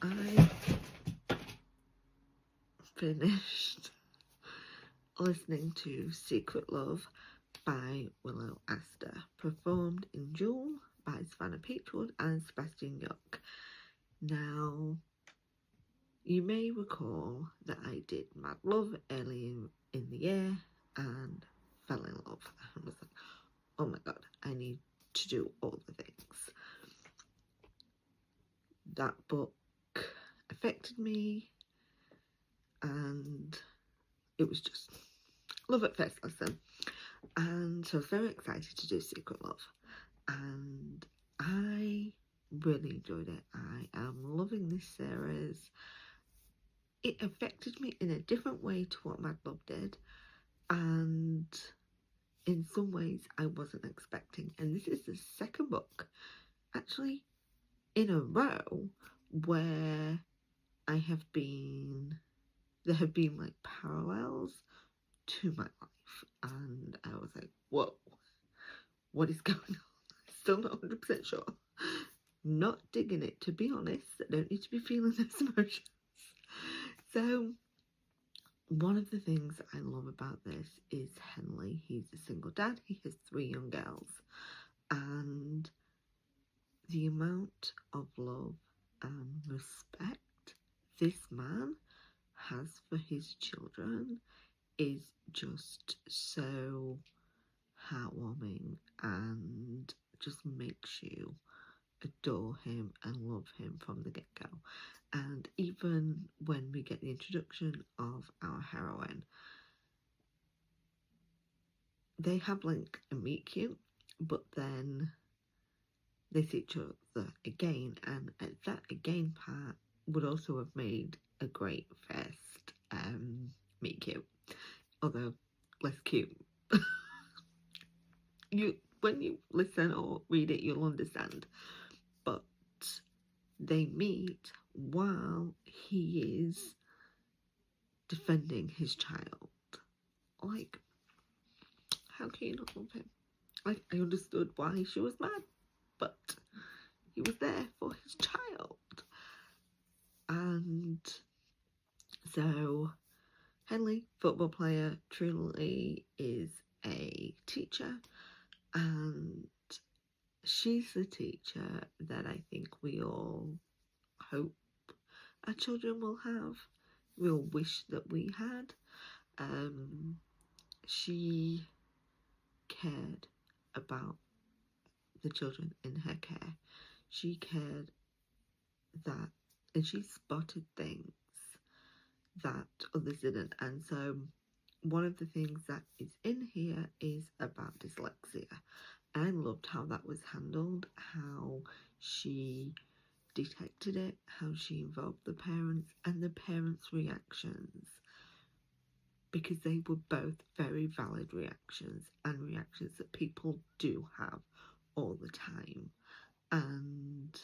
I finished listening to Secret Love by Willow Astor, performed in June by Savannah Peachwood and Sebastian York. Now, you may recall that I did Mad Love early in the year and fell in love. I was like, oh my god, I need to do all the things. That book affected me, and it was just love at first listen. And so I was very excited to do Secret Love, and I really enjoyed it. I am loving this series. It affected me in a different way to what Mad Love did, and in some ways I wasn't expecting. And this is the second book actually in a row where there have been like parallels to my life, and I was like, whoa, what is going on? Still not 100% sure. Not digging it, to be honest. I don't need to be feeling those emotions. So one of the things I love about this is Henley. He's a single dad. He has 3 young girls, and the amount of love and respect this man has for his children is just so heartwarming and just makes you adore him and love him from the get-go. And even when we get the introduction of our heroine, they have like a meet cute, but then they see each other again, and at that again part would also have made a great first meet cute, although less cute. When you listen or read it, you'll understand. But they meet while he is defending his child. Like, how can you not love him? Like, I understood why she was mad, but he was there for his child. And so Henley, football player, truly is a teacher, and she's the teacher that I think we all hope our children will have. We all wish that we had. She cared about the children in her care. She cared that, and she spotted things that others didn't. And so one of the things that is in here is about dyslexia. I loved how that was handled, how she detected it, how she involved the parents and the parents' reactions, because they were both very valid reactions and reactions that people do have all the time. And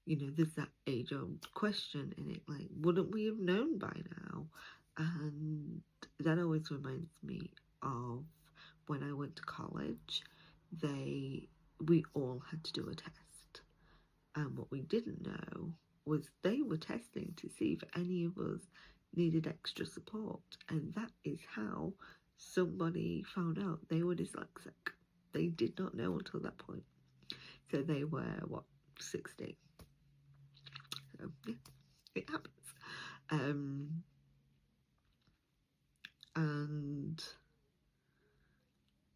you know, there's that age-old question in it, like, wouldn't we have known by now? And that always reminds me of when I went to college. We all had to do a test, and what we didn't know was they were testing to see if any of us needed extra support, and that is how somebody found out they were dyslexic. They did not know until that point. So they were, what, 16? So yeah, it happens. And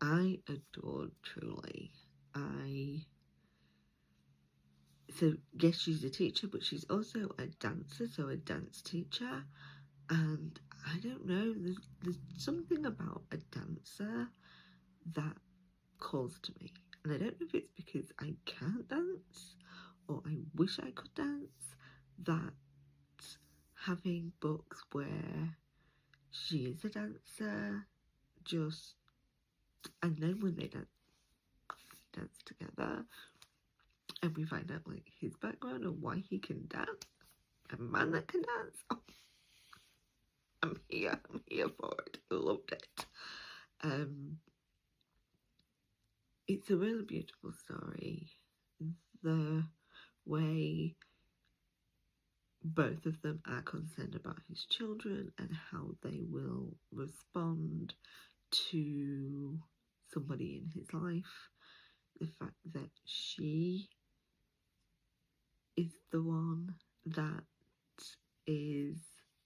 I adored Truly. So yes, she's a teacher, but she's also a dancer, so a dance teacher. And I don't know, there's something about a dancer that calls to me. And I don't know if it's because I can't dance or I wish I could dance, that having books where she is a dancer, and then when they dance together, and we find out like his background and why he can dance, a man that can dance. Oh, I'm here for it. I loved it. It's a really beautiful story. The way both of them are concerned about his children and how they will respond to somebody in his life. The fact that she is the one that is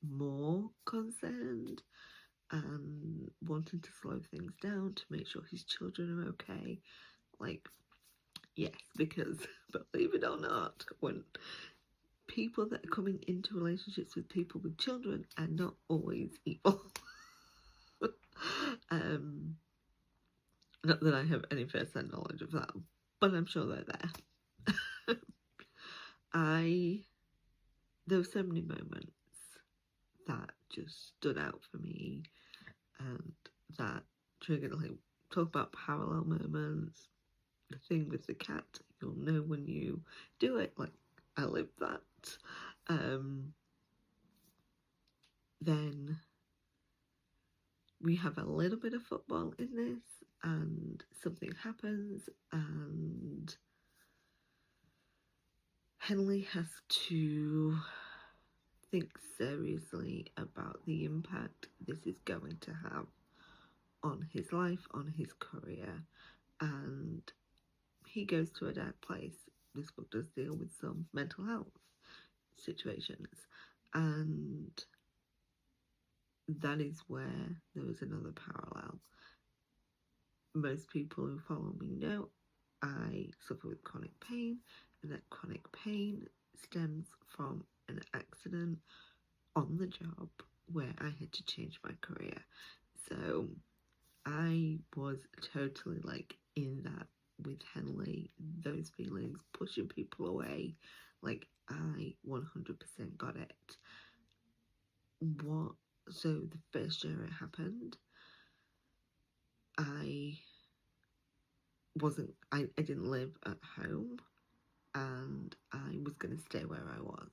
more concerned and wanting to slow things down to make sure his children are okay. Like, yes, because believe it or not, when people that are coming into relationships with people with children are not always evil. Not that I have any first-hand knowledge of that, but I'm sure they're there. There were so many moments that just stood out for me, and that triggered, like, talk about parallel moments. The thing with the cat, you'll know when you do it. Like, I lived that. Then we have a little bit of football in this, and something happens, and Henley has to think seriously about the impact this is going to have on his life, on his career, and he goes to a dark place. This book does deal with some mental health situations, and that is where there is another parallel. Most people who follow me know I suffer with chronic pain, and that chronic pain stems from an accident on the job where I had to change my career. So I was totally like in that with Henley, those feelings, pushing people away. Like, I 100% got it. So the first year it happened, I didn't live at home, and I was going to stay where I was.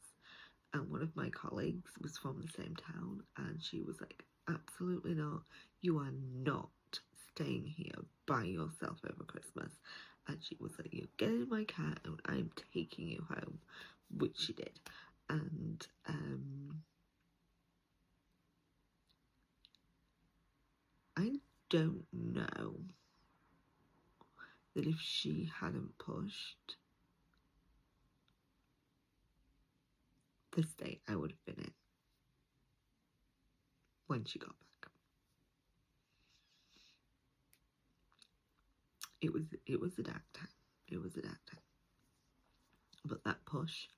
And one of my colleagues was from the same town, and she was like, absolutely not. You are not staying here by yourself over Christmas. And she was like, you get in my car and I'm taking you home, which she did. And I don't know that if she hadn't pushed, the state I would have been in when she got back. It was a dark time. It was a dark time. But that push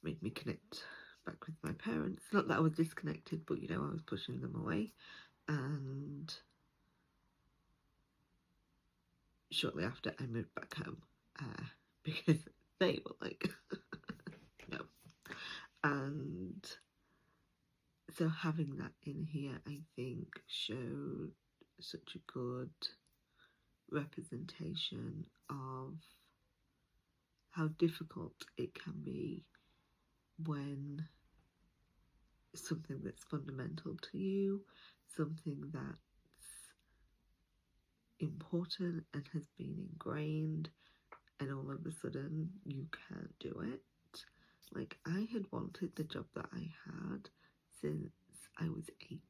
made me connect back with my parents. Not that I was disconnected, but I was pushing them away. And shortly after, I moved back home because they were like, no. And so having that in here, I think, showed such a good representation of how difficult it can be when something that's fundamental to you, something that's important and has been ingrained, and all of a sudden you can't do it. Like, I had wanted the job that I had since I was 8.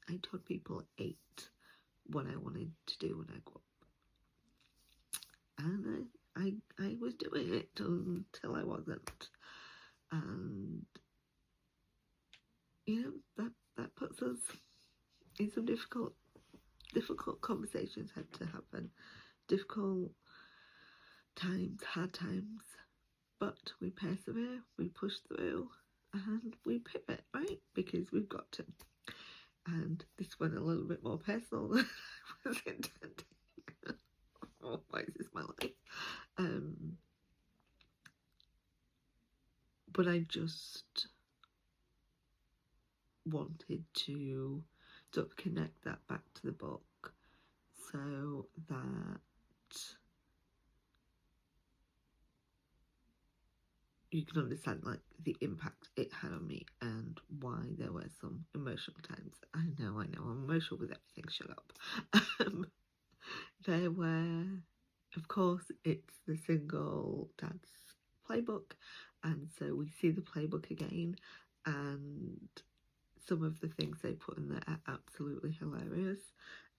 I told people at 8 what I wanted to do when I grew up, and I was doing it until I wasn't. And that puts us in some difficult conversations had to happen, difficult times, hard times, but we persevere, we push through, and we pivot, right? Because we've got to. And this went a little bit more personal than I was intending. Oh, why is this my life? But I just wanted to sort of connect that back to the book so that you can understand like the impact it had on me and why there were some emotional times. I know, I'm emotional with everything, shut up. There were, of course, it's the single dad's playbook, and so we see the playbook again, and some of the things they put in there are absolutely hilarious.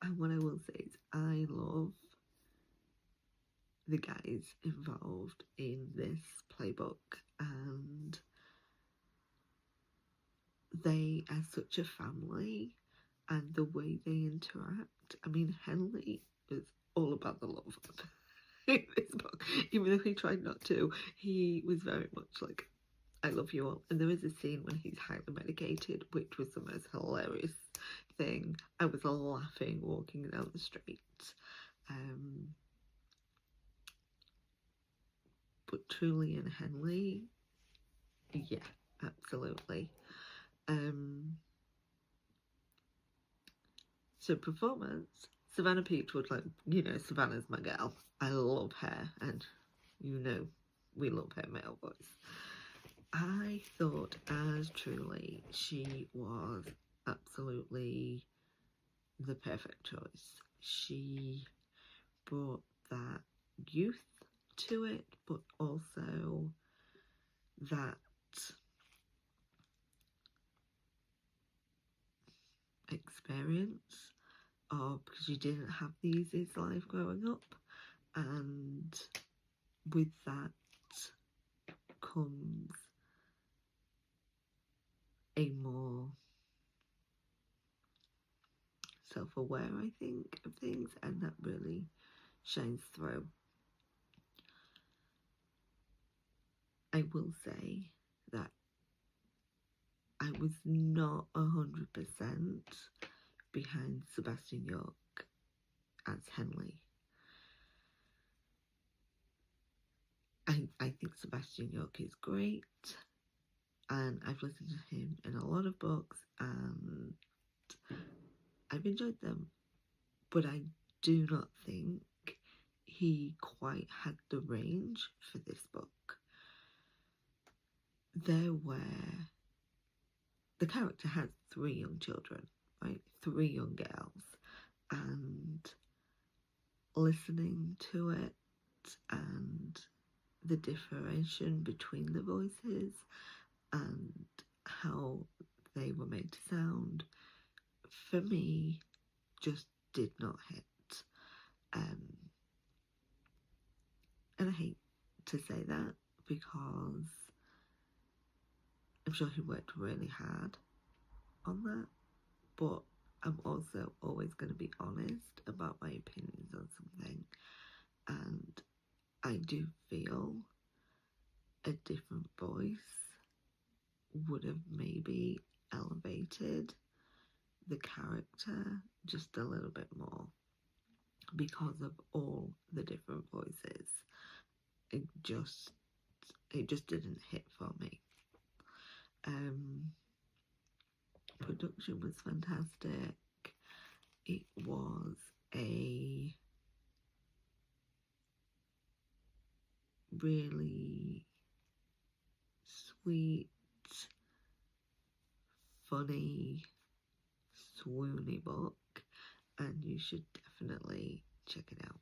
And what I will say is I love the guys involved in this playbook, and they are such a family, and the way they interact. I mean, Henley is all about the love in this book. Even though he tried not to, he was very much like, I love you all. And there is a scene when he's highly medicated, which was the most hilarious thing. I was laughing walking down the street. But Truly and Henley, yeah, absolutely. So performance, Savannah Peachwood, like, you know, Savannah's my girl. I love her, and you know we love her male voice. I thought as Truly, she was absolutely the perfect choice. She brought that youth to it, but also that experience of, because she didn't have the easiest life growing up, and with that comes a more self-aware, I think, of things, and that really shines through. I will say that I was not 100% behind Sebastian York as Henley. I think Sebastian York is great, and I've listened to him in a lot of books, and I've enjoyed them, but I do not think he quite had the range for this book. The character has 3 young children, right? 3 young girls, and listening to it and the differentiation between the voices and how they were made to sound, for me, just did not hit. And I hate to say that, because I'm sure he worked really hard on that, but I'm also always going to be honest about my opinions on something, and I do feel a different voice would have maybe elevated the character just a little bit more, because of all the different voices. It just didn't hit for me. Production was fantastic. It was a really sweet, funny, swoony book, and you should definitely check it out.